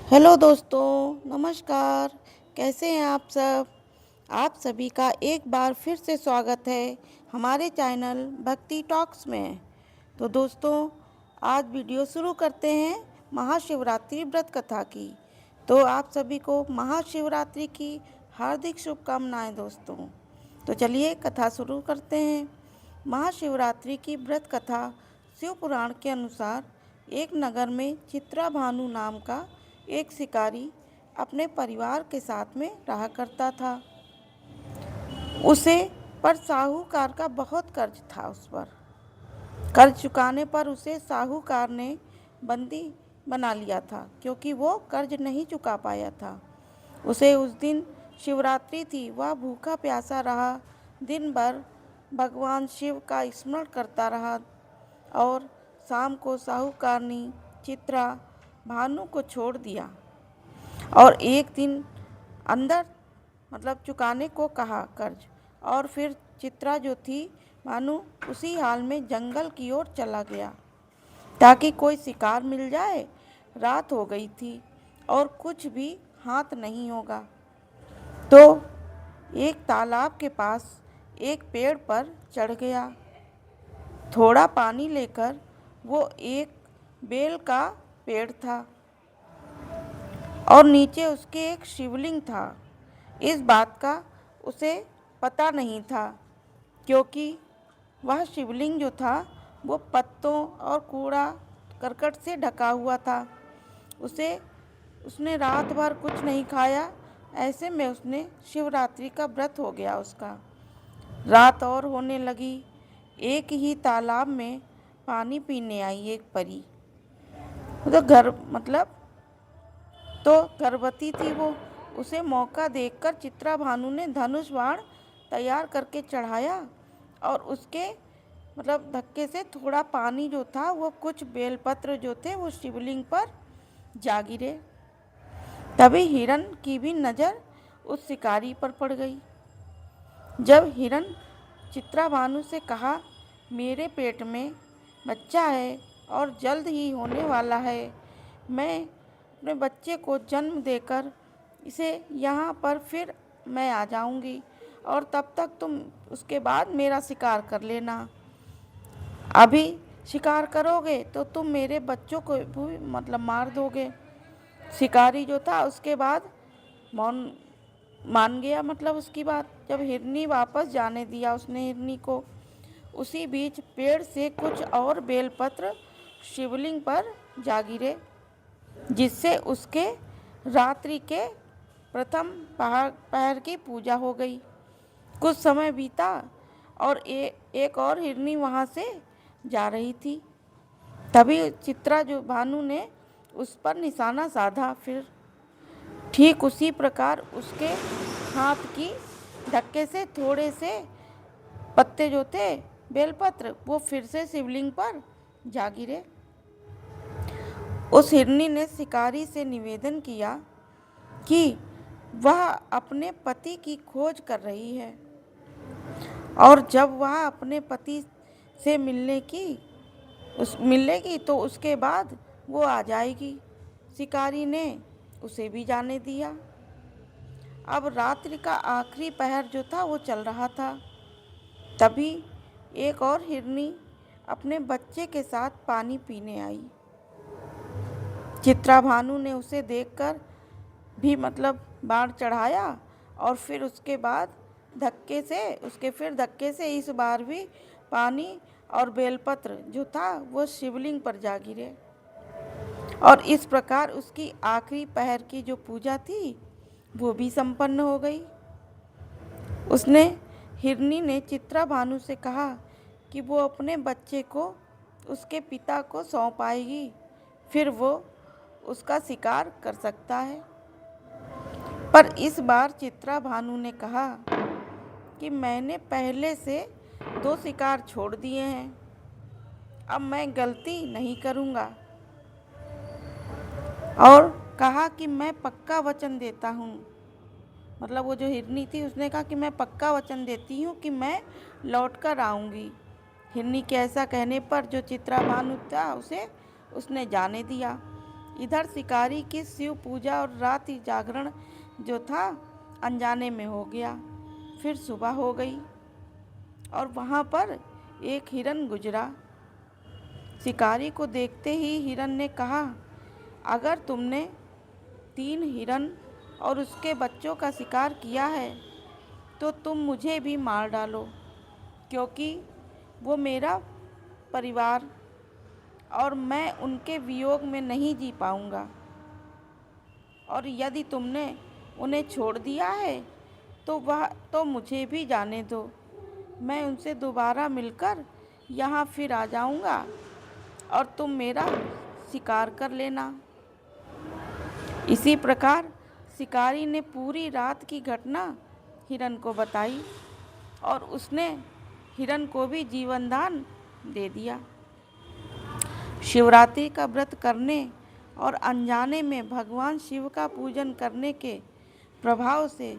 Hello दोस्तों, नमस्कार। कैसे हैं आप सब? आप सभी का एक बार फिर से स्वागत है हमारे चैनल भक्ति टॉक्स में। तो दोस्तों, आज वीडियो शुरू करते हैं महाशिवरात्रि व्रत कथा की। तो आप सभी को महाशिवरात्रि की हार्दिक शुभकामनाएं दोस्तों। तो चलिए कथा शुरू करते हैं। महाशिवरात्रि की व्रत कथा शिव पुराण के अनुसार एक नगर में चित्रा भानु नाम का एक शिकारी अपने परिवार के साथ में रहा करता था। उसे पर साहूकार का बहुत कर्ज था। उस पर कर्ज चुकाने पर उसे साहूकार ने बंदी बना लिया था, क्योंकि वो कर्ज नहीं चुका पाया था। उसे उस दिन शिवरात्रि थी। वह भूखा प्यासा रहा, दिन भर भगवान शिव का स्मरण करता रहा और शाम को साहूकारनी चित्रा भानु को छोड़ दिया और एक दिन अंदर चुकाने को कहा कर्ज। और फिर चित्रा जो थी भानु उसी हाल में जंगल की ओर चला गया ताकि कोई शिकार मिल जाए। रात हो गई थी और कुछ भी हाथ नहीं होगा। तो एक तालाब के पास एक पेड़ पर चढ़ गया। थोड़ा पानी लेकर वो एक बेल का पेड़ था और नीचे उसके एक शिवलिंग था। इस बात का उसे पता नहीं था, क्योंकि वह शिवलिंग जो था वो पत्तों और कूड़ा करकट से ढका हुआ था। उसने रात भर कुछ नहीं खाया। ऐसे में उसने शिवरात्रि का व्रत हो गया उसका। रात और होने लगी। एक ही तालाब में पानी पीने आई एक परी। तो गर्भवती थी वो। उसे मौका देखकर चित्रा भानु ने धनुष बाण तैयार करके चढ़ाया और उसके धक्के से थोड़ा पानी जो था वो कुछ बेलपत्र जो थे वो शिवलिंग पर जा गिरे। तभी हिरण की भी नज़र उस शिकारी पर पड़ गई। जब हिरण चित्रा भानु से कहा, मेरे पेट में बच्चा है और जल्द ही होने वाला है। मैं अपने बच्चे को जन्म देकर इसे यहाँ पर फिर मैं आ जाऊँगी और तब तक तुम उसके बाद मेरा शिकार कर लेना। अभी शिकार करोगे तो तुम मेरे बच्चों को भी मार दोगे। शिकारी जो था उसके बाद मान गया उसकी बात। जब हिरनी वापस जाने दिया उसने हिरनी को, उसी बीच पेड़ से कुछ और बेलपत्र शिवलिंग पर जा गिरे, जिससे उसके रात्रि के प्रथम पहर की पूजा हो गई। कुछ समय बीता और एक और हिरनी वहाँ से जा रही थी। तभी चित्रा जो भानु ने उस पर निशाना साधा। फिर ठीक उसी प्रकार उसके हाथ की धक्के से थोड़े से पत्ते जो थे बेलपत्र वो फिर से शिवलिंग पर जा गिरे। उस हिरनी ने शिकारी से निवेदन किया कि वह अपने पति की खोज कर रही है और जब वह अपने पति से मिलेगी तो उसके बाद वो आ जाएगी। शिकारी ने उसे भी जाने दिया। अब रात्रि का आखिरी पहर जो था वो चल रहा था। तभी एक और हिरनी अपने बच्चे के साथ पानी पीने आई। चित्रा भानु ने उसे देखकर भी बाण चढ़ाया और फिर उसके बाद धक्के से इस बार भी पानी और बेलपत्र जो था वो शिवलिंग पर जा गिरे और इस प्रकार उसकी आखिरी पहर की जो पूजा थी वो भी संपन्न हो गई। हिरनी ने चित्रा भानु से कहा कि वो अपने बच्चे को उसके पिता को सौंप आएगी, फिर वो उसका शिकार कर सकता है। पर इस बार चित्रा भानु ने कहा कि मैंने पहले से 2 शिकार छोड़ दिए हैं, अब मैं गलती नहीं करूँगा। और कहा कि मैं पक्का वचन देता हूँ। वो जो हिरनी थी उसने कहा कि मैं पक्का वचन देती हूँ कि मैं लौट कर आऊँगी। हिरनी के ऐसा कहने पर जो चित्रा भानु था उसने जाने दिया। इधर शिकारी की शिव पूजा और रात्रि जागरण जो था अनजाने में हो गया। फिर सुबह हो गई और वहाँ पर एक हिरन गुजरा। शिकारी को देखते ही हिरन ने कहा, अगर तुमने 3 हिरन और उसके बच्चों का शिकार किया है तो तुम मुझे भी मार डालो, क्योंकि वो मेरा परिवार और मैं उनके वियोग में नहीं जी पाऊँगा। और यदि तुमने उन्हें छोड़ दिया है तो मुझे भी जाने दो। मैं उनसे दोबारा मिलकर यहाँ फिर आ जाऊँगा और तुम मेरा शिकार कर लेना। इसी प्रकार शिकारी ने पूरी रात की घटना हिरन को बताई और उसने हिरन को भी जीवन दान दे दिया। शिवरात्रि का व्रत करने और अनजाने में भगवान शिव का पूजन करने के प्रभाव से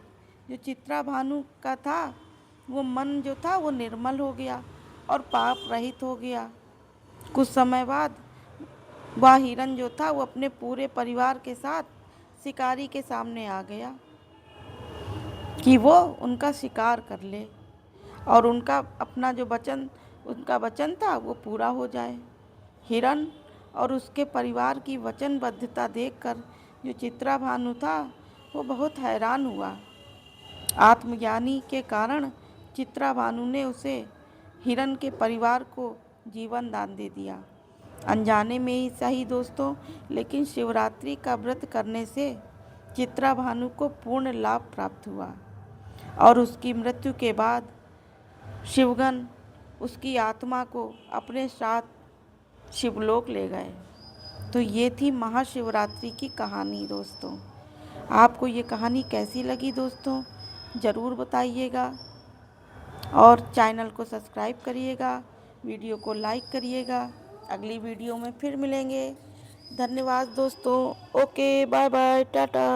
जो चित्रा भानु का था वो मन जो था वो निर्मल हो गया और पाप रहित हो गया। कुछ समय बाद वह हिरन जो था वो अपने पूरे परिवार के साथ शिकारी के सामने आ गया कि वो उनका शिकार कर ले और उनका वचन था वो पूरा हो जाए। हिरन और उसके परिवार की वचनबद्धता देखकर जो चित्रा भानु था वो बहुत हैरान हुआ। आत्मज्ञानी के कारण चित्रा भानु ने उसे हिरन के परिवार को जीवन दान दे दिया। अनजाने में ही सही दोस्तों, लेकिन शिवरात्रि का व्रत करने से चित्रा भानु को पूर्ण लाभ प्राप्त हुआ और उसकी मृत्यु के बाद शिवगण उसकी आत्मा को अपने साथ शिवलोक ले गए। तो ये थी महाशिवरात्रि की कहानी दोस्तों। आपको ये कहानी कैसी लगी दोस्तों, ज़रूर बताइएगा और चैनल को सब्सक्राइब करिएगा, वीडियो को लाइक करिएगा। अगली वीडियो में फिर मिलेंगे। धन्यवाद दोस्तों। Okay, bye bye, Tata.